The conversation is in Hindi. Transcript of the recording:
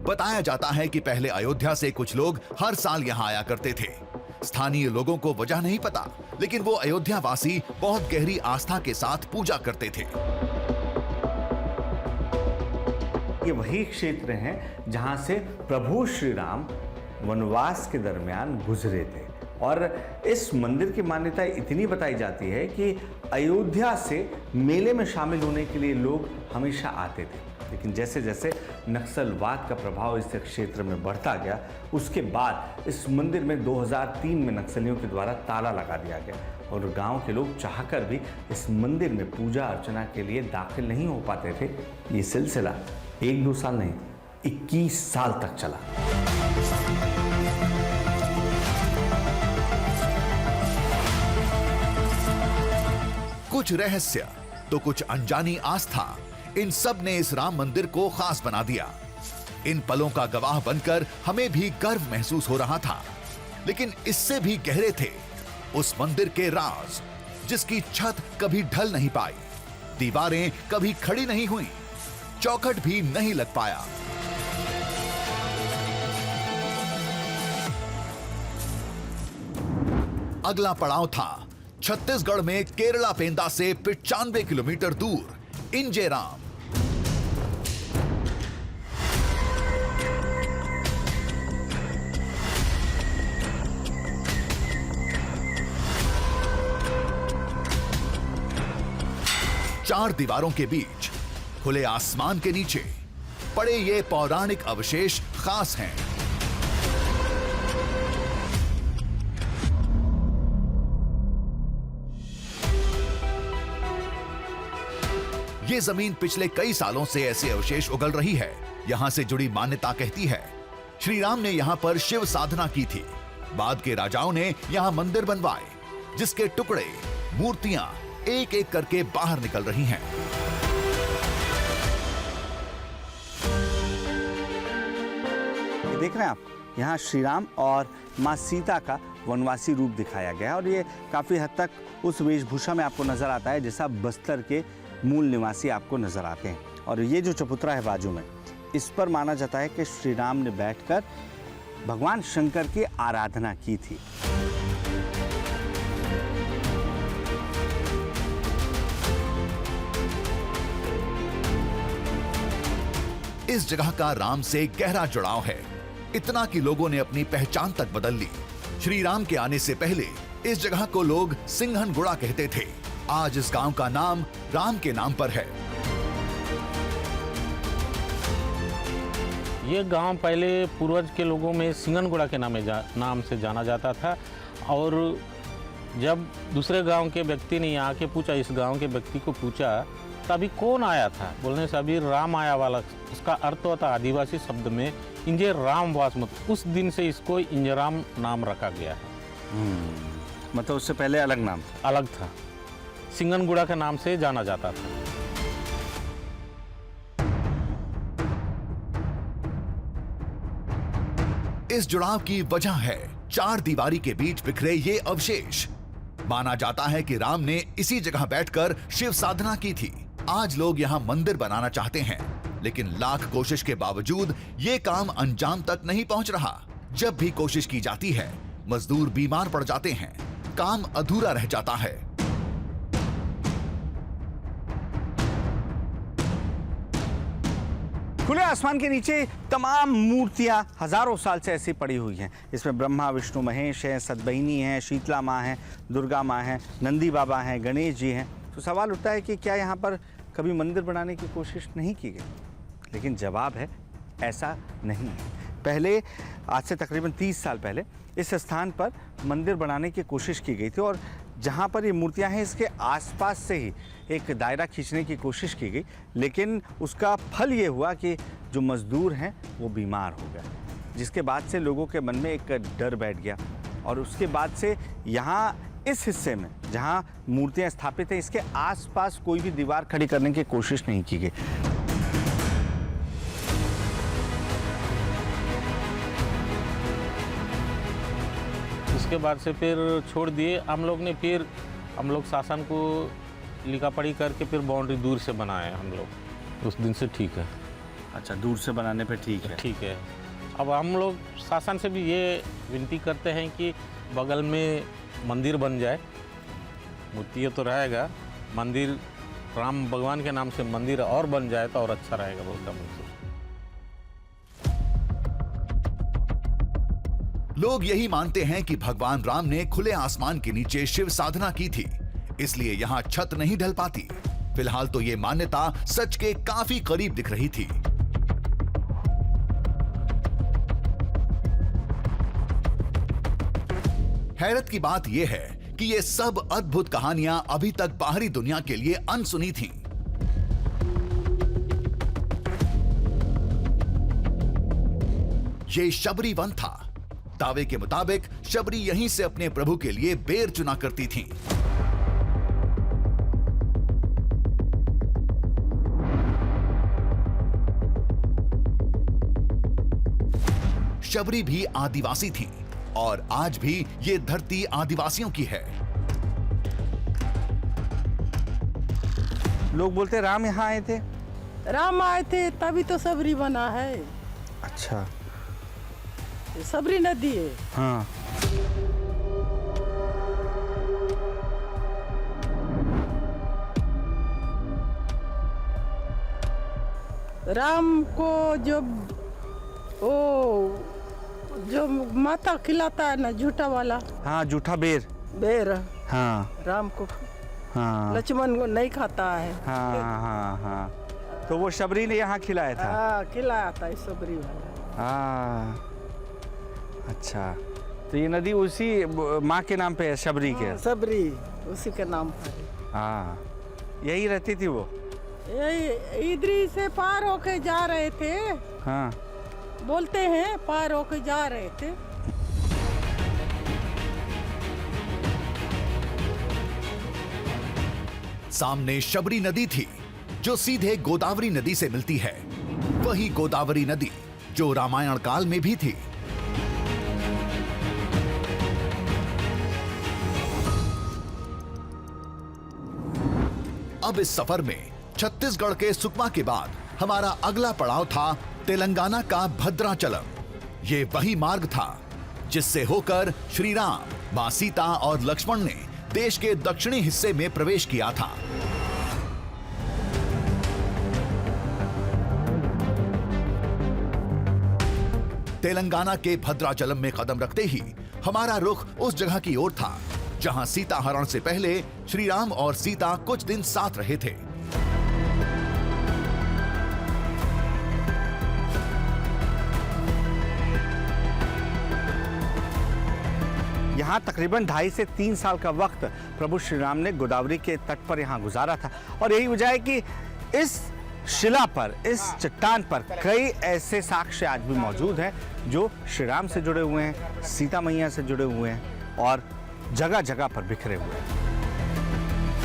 बताया जाता है कि पहले अयोध्या से कुछ लोग हर साल यहाँ आया करते थे। स्थानीय लोगों को वजह नहीं पता, लेकिन वो अयोध्या वासी बहुत गहरी आस्था के साथ पूजा करते थे। ये वही क्षेत्र हैं जहां से प्रभु श्री राम वनवास के दरमियान गुजरे थे और इस मंदिर की मान्यता इतनी बताई जाती है कि अयोध्या से मेले में शामिल होने के लिए लोग हमेशा आते थे। लेकिन जैसे जैसे नक्सलवाद का प्रभाव इस क्षेत्र में बढ़ता गया, उसके बाद इस मंदिर में 2003 में नक्सलियों के द्वारा ताला लगा दिया गया और गांव के लोग चाहकर भी इस मंदिर में पूजा अर्चना के लिए दाखिल नहीं हो पाते थे। ये सिलसिला 1-2 साल नहीं, 21 साल तक चला। कुछ रहस्य तो कुछ अनजानी आस्था, इन सब ने इस राम मंदिर को खास बना दिया। इन पलों का गवाह बनकर हमें भी गर्व महसूस हो रहा था, लेकिन इससे भी गहरे थे उस मंदिर के राज, जिसकी छत कभी ढल नहीं पाई, दीवारें कभी खड़ी नहीं हुई, चौखट भी नहीं लग पाया। अगला पड़ाव था छत्तीसगढ़ में केरला पेंदा से 95 किलोमीटर दूर इंजेराम। चार दीवारों के बीच खुले आसमान के नीचे पड़े ये पौराणिक अवशेष खास हैं। ये जमीन पिछले कई सालों से ऐसे अवशेष उगल रही है। यहां से जुड़ी मान्यता कहती है श्री राम ने यहां पर शिव साधना की थी। बाद के राजाओं ने यहां मंदिर बनवाए, जिसके टुकड़े, मूर्तियां एक एक करके बाहर निकल रही हैं। देख रहे हैं आप, यहाँ श्री राम और माँ सीता का वनवासी रूप दिखाया गया है और ये काफी हद तक उस वेशभूषा में आपको नजर आता है जैसा बस्तर के मूल निवासी आपको नजर आते हैं। और ये जो चबूतरा है बाजू में, इस पर माना जाता है कि श्री राम ने बैठकर भगवान शंकर की आराधना की थी। इस जगह का राम से गहरा जुड़ाव है, इतना कि लोगों ने अपनी पहचान तक बदल ली। श्री राम के आने से पहले इस जगह को लोग सिंघनगुड़ा कहते थे। आज इस गांव का नाम राम के नाम पर है। ये गांव पहले पूर्वज के लोगों में सिंघनगुड़ा के नाम से जाना जाता था और जब दूसरे गांव के व्यक्ति ने यहाँ आके पूछा, इस गांव के व्यक्ति को पूछा, तभी कौन आया था, बोलने से अभी राम आया वाला। इसका अर्थ होता आदिवासी शब्द में इंजे राम वास, मत उस दिन से इसको इंजराम नाम रखा गया है। मतलब उससे पहले अलग नाम था? अलग था, सिंघनगुड़ा के नाम से जाना जाता था। इस जुड़ाव की वजह है चार दीवारी के बीच बिखरे ये अवशेष। माना जाता है कि राम ने इसी जगह बैठकर शिव साधना की थी। आज लोग यहाँ मंदिर बनाना चाहते हैं, लेकिन लाख कोशिश के बावजूद ये काम अंजाम तक नहीं पहुंच रहा। जब भी कोशिश की जाती है, मजदूर बीमार पड़ जाते हैं, काम अधूरा रह जाता है। खुले आसमान के नीचे तमाम मूर्तियां हजारों साल से ऐसी पड़ी हुई हैं। इसमें ब्रह्मा, विष्णु, महेश हैं, सतबहिनी हैं, शीतला माँ हैं, दुर्गा माँ हैं, नंदी बाबा हैं, गणेश जी हैं। तो सवाल उठता है कि क्या यहाँ पर कभी मंदिर बनाने की कोशिश नहीं की गई? लेकिन जवाब है ऐसा नहीं है। पहले, आज से तकरीबन 30 साल पहले इस स्थान पर मंदिर बनाने की कोशिश की गई थी और जहाँ पर ये मूर्तियाँ हैं इसके आसपास से ही एक दायरा खींचने की कोशिश की गई, लेकिन उसका फल ये हुआ कि जो मजदूर हैं वो बीमार हो गए, जिसके बाद से लोगों के मन में एक डर बैठ गया और उसके बाद से यहाँ इस हिस्से में जहाँ मूर्तियाँ स्थापित हैं इसके आसपास कोई भी दीवार खड़ी करने की कोशिश नहीं की गई। इसके बाद से फिर छोड़ दिए हम लोग ने। फिर हम लोग शासन को लिखा पढ़ी करके फिर बाउंड्री दूर से बनाए हम लोग। उस दिन से ठीक है। अच्छा, दूर से बनाने पे ठीक है। ठीक है। अब हम लोग शासन से भी ये विनती करते हैं कि बगल में मंदिर बन जाए। मूर्ति तो रहेगा, मंदिर राम भगवान के नाम से मंदिर और बन जाए तो और अच्छा रहेगा, बोलता मुझसे। लोग यही मानते हैं कि भगवान राम ने खुले आसमान के नीचे शिव साधना की थी, इसलिए यहाँ छत नहीं ढल पाती। फिलहाल तो ये मान्यता सच के काफी करीब दिख रही थी। हैरत की बात यह है कि ये सब अद्भुत कहानियां अभी तक बाहरी दुनिया के लिए अनसुनी थीं। ये शबरी वन था। दावे के मुताबिक शबरी यहीं से अपने प्रभु के लिए बेर चुना करती थीं। शबरी भी आदिवासी थीं और आज भी ये धरती आदिवासियों की है। लोग बोलते राम यहाँ आए थे। राम आए थे तभी तो सबरी बना है। अच्छा। सबरी नदी है। हाँ। राम को जो माता खिलाता है ना, झूठा वाला। हाँ, झूठा बेर। बेर। हाँ। राम को। हाँ। लक्ष्मण को नहीं खाता है। हाँ हाँ हाँ। तो वो शबरी ने यहाँ खिलाया था। हाँ, खिलाया था सबरी वाला। हाँ। अच्छा, तो ये नदी उसी माँ के नाम पे है, शबरी के। हाँ, सबरी उसी के नाम पर है। हाँ, यही रहती थी वो। यही इधर से पार होके जा रहे थे। हाँ। बोलते हैं पार होके जा रहे थे। सामने शबरी नदी थी जो सीधे गोदावरी नदी से मिलती है। वही गोदावरी नदी जो रामायण काल में भी थी। अब इस सफर में छत्तीसगढ़ के सुकमा के बाद हमारा अगला पड़ाव था तेलंगाना का भद्राचलम। ये वही मार्ग था जिससे होकर श्री राम, मां सीता और लक्ष्मण ने देश के दक्षिणी हिस्से में प्रवेश किया था। तेलंगाना के भद्राचलम में कदम रखते ही हमारा रुख उस जगह की ओर था जहां सीता हरण से पहले श्री राम और सीता कुछ दिन साथ रहे थे। यहाँ तकरीबन 2.5 से 3 साल का वक्त प्रभु श्री राम ने गोदावरी के तट पर यहाँ गुजारा था और यही वजह है कि इस शिला पर, इस चट्टान पर कई ऐसे साक्ष्य आज भी मौजूद हैं जो श्री राम से जुड़े हुए हैं, सीता मैया से जुड़े हुए हैं और जगह जगह पर बिखरे हुए हैं।